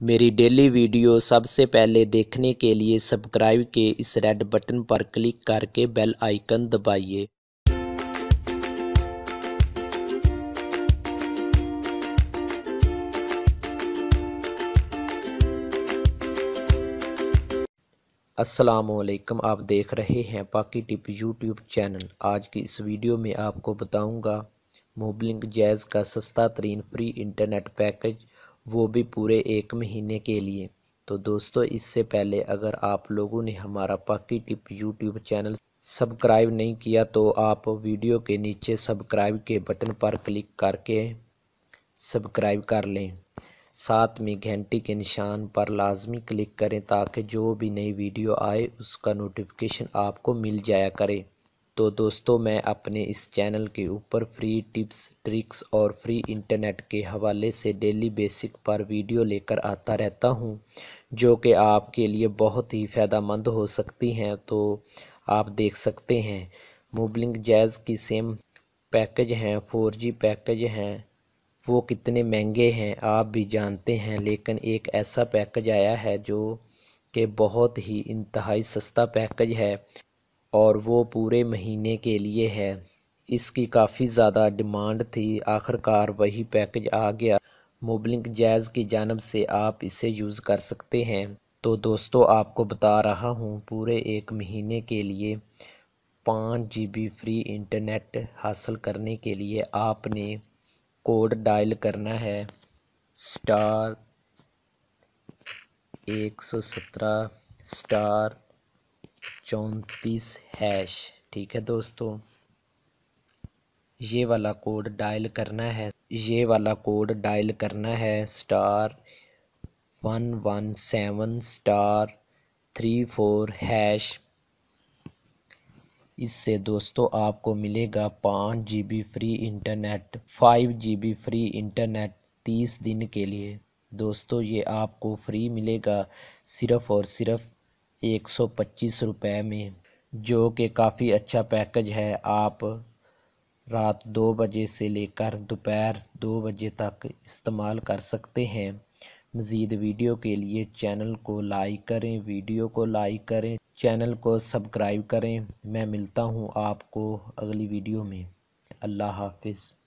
मेरी daily video सबसे पहले देखने के लिए सब्सक्राइब के इस रेड बटन पर क्लिक करके बेल आइकन दबाइए। अस्सलामुअलैकुम, आप देख रहे हैं पाकी टिप यूट्यूब चैनल। आज की इस वीडियो में आपको बताऊंगा मोबलिंक जैज़ का सस्ता तरीन फ्री इंटरनेट पैकेज, वो भी पूरे 1 महीने के लिए। तो दोस्तों, इससे पहले अगर आप लोगों ने हमारा पाकी टिप यूट्यूब चैनल सब्सक्राइब नहीं किया तो आप वीडियो के नीचे सब्सक्राइब के बटन पर क्लिक करके सब्सक्राइब कर लें। साथ में घंटी के निशान पर लाजमी क्लिक करें ताकि जो भी नई वीडियो आए उसका नोटिफिकेशन आपको मिल जाया करे। तो दोस्तों, मैं अपने इस चैनल के ऊपर फ्री टिप्स, ट्रिक्स और फ्री इंटरनेट के हवाले से डेली बेसिक पर वीडियो लेकर आता रहता हूं, जो कि आपके लिए बहुत ही फ़ायदेमंद हो सकती हैं। तो आप देख सकते हैं मोबलिंक जैज़ की सेम पैकेज हैं, 4G पैकेज हैं, वो कितने महंगे हैं आप भी जानते हैं। लेकिन एक ऐसा पैकेज आया है जो कि बहुत ही इंतहाई सस्ता पैकेज है और वो पूरे महीने के लिए है। इसकी काफ़ी ज़्यादा डिमांड थी, आखिरकार वही पैकेज आ गया। मोबलिंक जैज़ की जानिब से आप इसे यूज़ कर सकते हैं। तो दोस्तों, आपको बता रहा हूँ पूरे 1 महीने के लिए 5 GB फ्री इंटरनेट हासिल करने के लिए आपने कोड डायल करना है *117*34#। ठीक है दोस्तों, ये वाला कोड डायल करना है। *117*34#। इससे दोस्तों आपको मिलेगा 5 GB free internet, 5 GB free internet 30 दिन के लिए। दोस्तों, ये आपको फ्री मिलेगा सिर्फ़ और सिर्फ 125 रुपये में, जो कि काफ़ी अच्छा पैकेज है। आप रात 2 बजे से लेकर दोपहर 2 बजे तक इस्तेमाल कर सकते हैं। मज़ीद वीडियो के लिए चैनल को लाइक करें, वीडियो को लाइक करें, चैनल को सब्सक्राइब करें। मैं मिलता हूँ आपको अगली वीडियो में। अल्लाह हाफ़िज़।